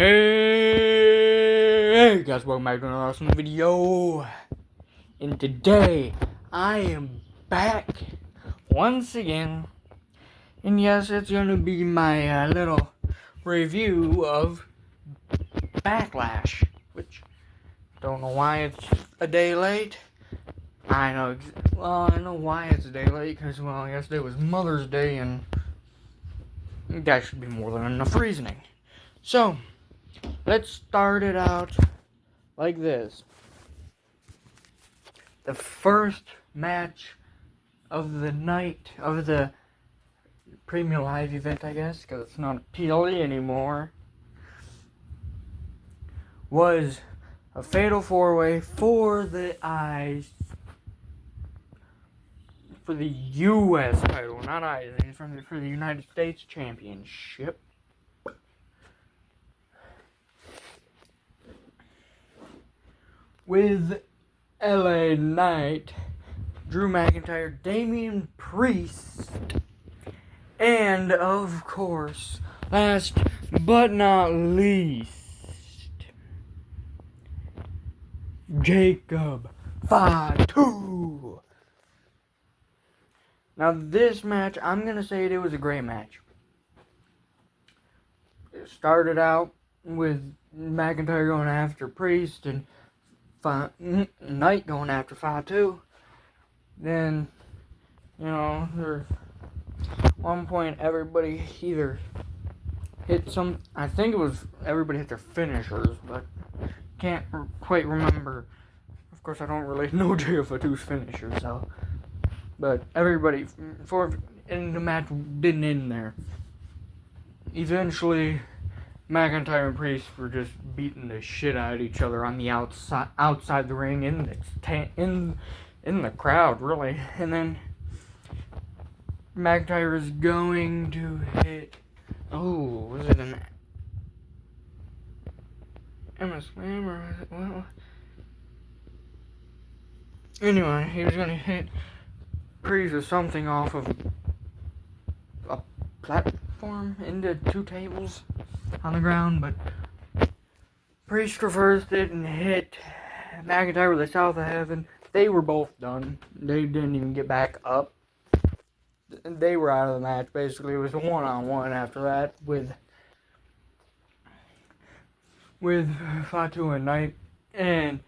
Hey guys, welcome back to another awesome video. And today I am back once again. And yes, it's gonna be my little review of Backlash, which don't know why it's a day late. I know why it's a day late, because yesterday was Mother's Day, and that should be more than enough reasoning. So let's start it out like this. The first match of the night, of the premium live event, I guess, because it's not a PLE anymore, was a fatal 4-way for the U.S. title, not for the United States Championship. With LA Knight, Drew McIntyre, Damian Priest, and of course, last but not least, Jacob Fatu. Now this match, I'm going to say it was a great match. It started out with McIntyre going after Priest and Knight going after Fatu. Then, at one point everybody either hit I think it was everybody hit their finishers, but can't quite remember. Of course, I don't really know JF2's finisher, so. But everybody, and the match didn't end there. Eventually, McIntyre and Priest were just beating the shit out of each other on the outside the ring, in the crowd, really. And then McIntyre is going to hit. Oh, was it an Emma Slam or was it what? Anyway, he was going to hit Priest with something off of a platform into two tables on the ground, but Priest reversed it and hit McIntyre with the South of Heaven. They were both done. They didn't even get back up. They were out of the match, basically. It was a one-on-one after that with Fatu and Knight. And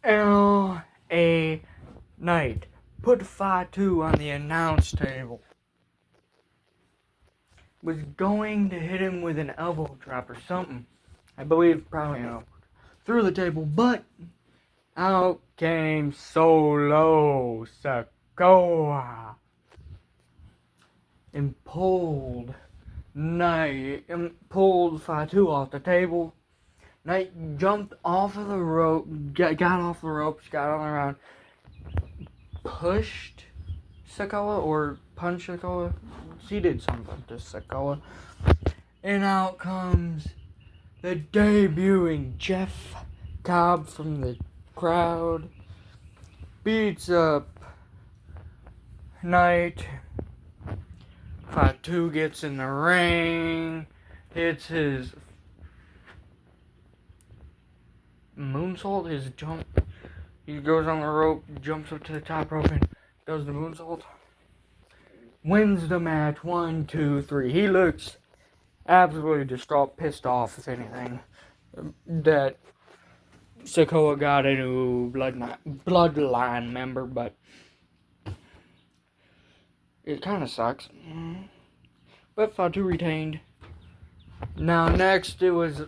L.A. Knight put Fatu on the announce table. Was going to hit him with an elbow drop or something. I believe probably through the table, but out came Solo Sikoa and pulled Fatu off the table. Knight jumped off of the rope, got off the ropes, got on the ground, pushed Sikoa or punched Sikoa. She did something to Sikoa. And out comes the debuting Jeff Cobb from the crowd. Beats up Knight. Fatu gets in the ring. Hits his moonsault, his jump. He goes on the rope, jumps up to the top rope, and does the moonsault. Wins the match 1, 2, 3. He looks absolutely distraught, pissed off, if anything, that Sikoa got a new bloodline member, but it kind of sucks. But Fatu retained. Now next, it was,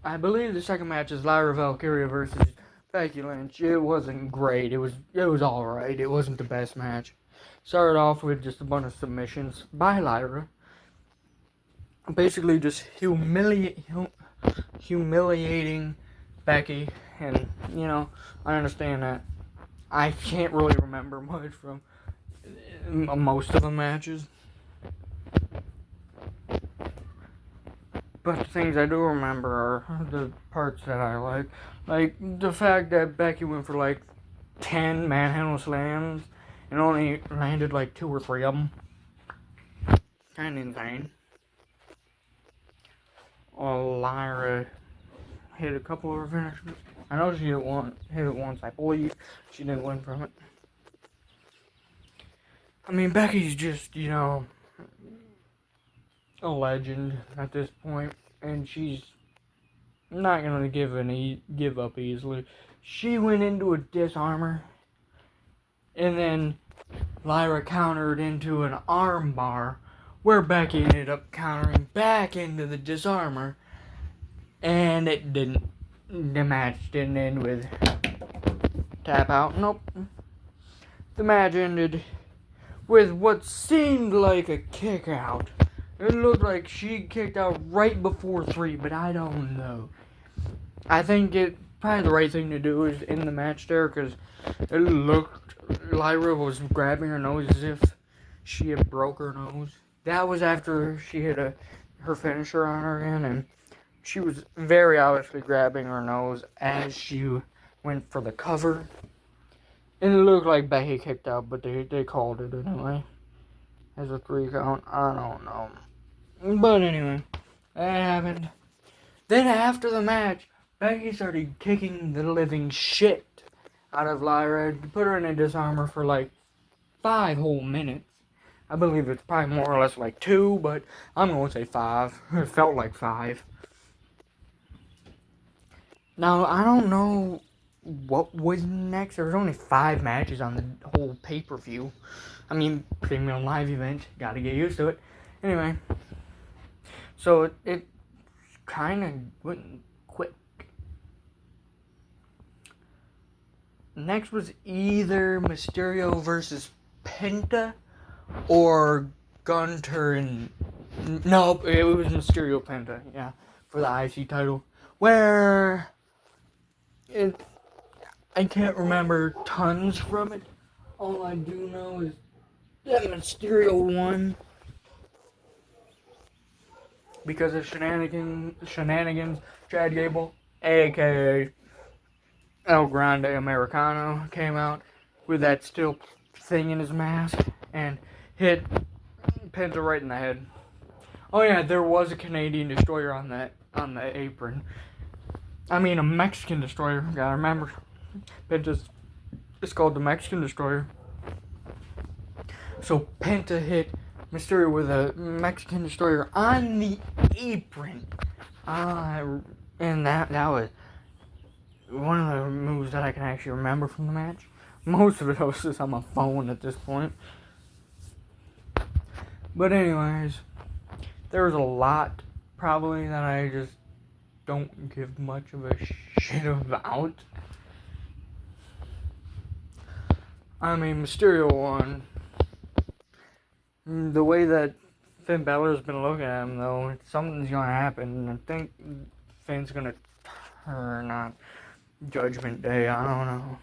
I believe the second match is Lyra Valkyria versus Becky Lynch. It wasn't great. It was alright. It wasn't the best match. Started off with just a bunch of submissions by Lyra. Basically just humiliating Becky. And, I understand that. I can't really remember much from most of the matches. But the things I do remember are the parts that I like. Like the fact that Becky went for like 10 manhandle slams and only landed like 2 or 3 of them. Kind of insane. Lyra hit a couple of her finishes. I know she hit it once, I believe. She didn't win from it. I mean, Becky's just, a legend at this point, and she's not gonna give up easily. She went into a disarmor, and then Lyra countered into an armbar, where Becky ended up countering back into the disarmor, and the match didn't end with tap out. Nope. The match ended with what seemed like a kick out. It looked like she kicked out right before 3, but I don't know. I think probably the right thing to do is end the match there, because it looked, Lyra was grabbing her nose as if she had broke her nose. That was after she hit her finisher on her again, and she was very obviously grabbing her nose as she went for the cover. And it looked like Becky kicked out, but they called it anyway. As a 3 count. I don't know. But anyway, that happened. Then after the match, Becky started kicking the living shit out of Lyra to put her in a disarmor for like 5 whole minutes. I believe it's probably more or less like 2, but I'm going to say 5. It felt like 5. Now, I don't know what was next. There was only 5 matches on the whole pay-per-view. I mean, premium live event. Gotta get used to it. Anyway. So, it kind of went quick. Next was either Mysterio versus Penta or Gunter and... No, it was Mysterio Penta, yeah, for the IC title. Where... I can't remember tons from it. All I do know is that Mysterio won because of shenanigans. Chad Gable, aka El Grande Americano, came out with that steel thing in his mask and hit Penta right in the head. Oh yeah, there was a Canadian destroyer on the apron. I mean, a Mexican destroyer. Gotta remember, Penta's it's called the Mexican destroyer. So Penta hit Mysterio with a Mexican destroyer on the apron. And that was one of the moves that I can actually remember from the match. Most of it was just on my phone at this point. But anyways, there was a lot probably that I just don't give much of a shit about. I mean, Mysterio won. The way that Finn Balor's been looking at him, though, something's gonna happen. I think Finn's gonna turn on Judgment Day. I don't know.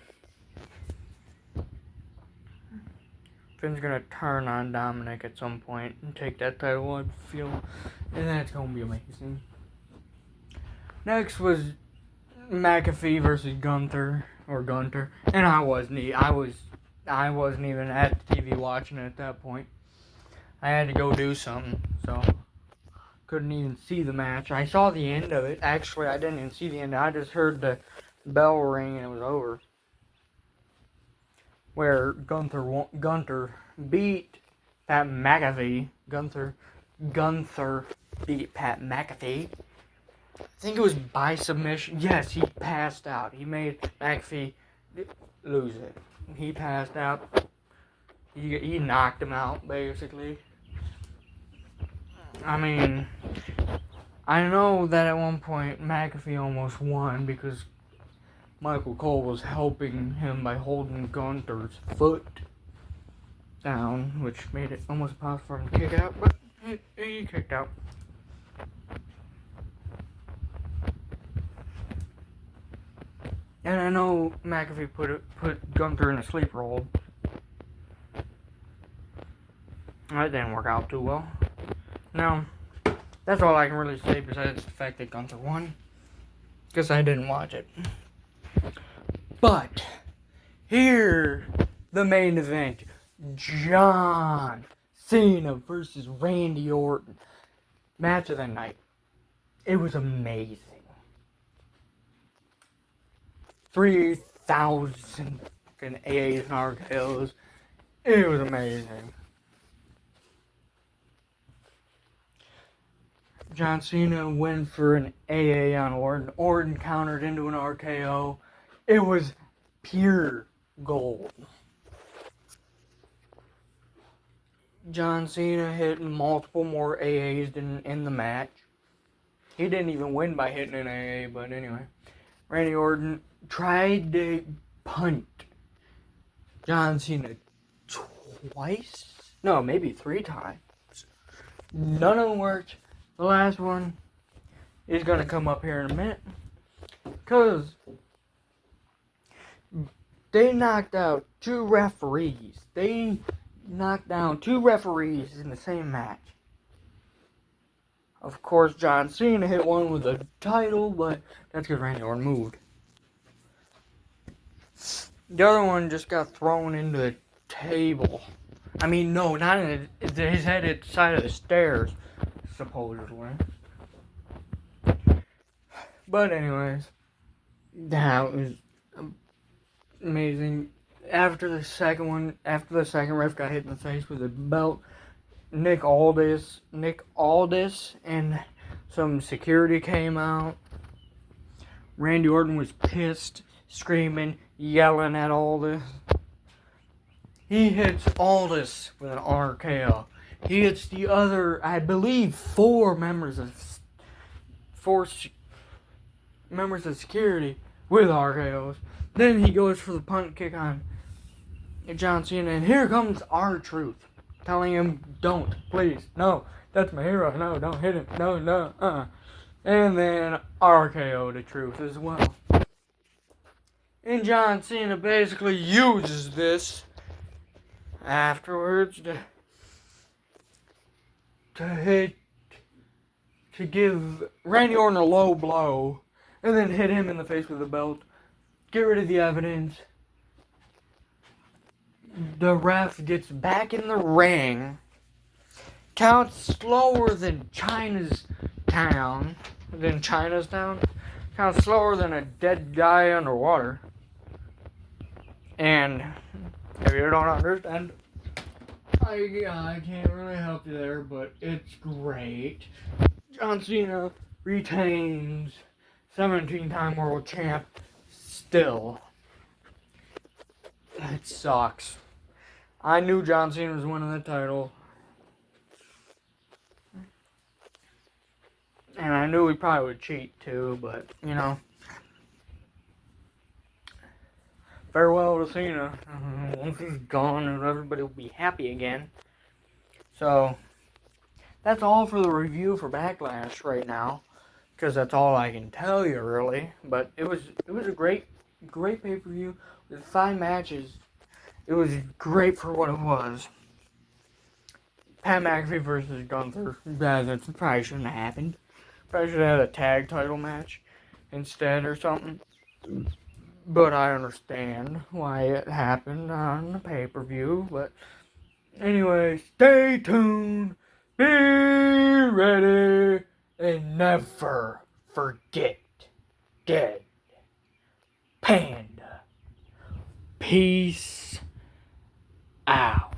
Finn's gonna turn on Dominic at some point and take that title, I feel, and that's gonna be amazing. Next was McAfee versus Gunther, and I wasn't even at the TV watching it at that point. I had to go do something, so couldn't even see the match. I saw the end of it. Actually, I didn't even see the end. I just heard the bell ring and it was over. Where Gunther beat Pat McAfee. Gunther beat Pat McAfee. I think it was by submission. Yes, he passed out. He made McAfee lose it. He passed out. He knocked him out, basically. I mean, I know that at one point McAfee almost won because Michael Cole was helping him by holding Gunther's foot down, which made it almost impossible for him to kick out, but he kicked out. And I know McAfee put Gunther in a sleeper hold. That didn't work out too well. Now, that's all I can really say besides the fact that Gunther won. Because I didn't watch it. But, here, the main event. John Cena versus Randy Orton. Match of the night. It was amazing. 3,000 fucking AAs and RKOs. It was amazing. John Cena went for an AA on Orton. Orton countered into an RKO. It was pure gold. John Cena hit multiple more AAs than in the match. He didn't even win by hitting an AA, but anyway. Randy Orton tried to punt John Cena twice? No, maybe 3 times. None of them worked. The last one is going to come up here in a minute. Because they knocked out 2 referees. They knocked down 2 referees in the same match. Of course, John Cena hit one with a title, but that's because Randy Orton moved. The other one just got thrown into the table. I mean, no, not in his head at the side of the stairs, supposedly. But anyways, that was amazing. After the second ref got hit in the face with a belt, Nick Aldis and some security came out. Randy Orton was pissed, screaming, yelling at Aldis. He hits Aldis with an RKO. He hits the other, I believe, 4 members of security with RKOs. Then he goes for the punt kick on John Cena, and here comes R-Truth, telling him, don't, please, no, that's my hero, no, don't hit him, no, And then RKO the Truth as well. And John Cena basically uses this afterwards to give Randy Orton a low blow, and then hit him in the face with a belt, get rid of the evidence. The ref gets back in the ring, counts slower than Chinatown, counts slower than a dead guy underwater. And if you don't understand, I can't really help you there, but it's great. John Cena retains 17-time world champ still. It sucks. I knew John Cena was winning the title. And I knew he probably would cheat too, but, you know. Farewell to Cena. Once he's gone, everybody will be happy again. So, that's all for the review for Backlash right now. Because that's all I can tell you, really. But it was a great pay-per-view with 5 matches. It was great for what it was. Pat McAfee versus Gunther. That probably shouldn't have happened. Probably should have had a tag title match instead or something. But I understand why it happened on the pay-per-view. But anyway, stay tuned. Be ready. And never forget Dead Panda. Peace out.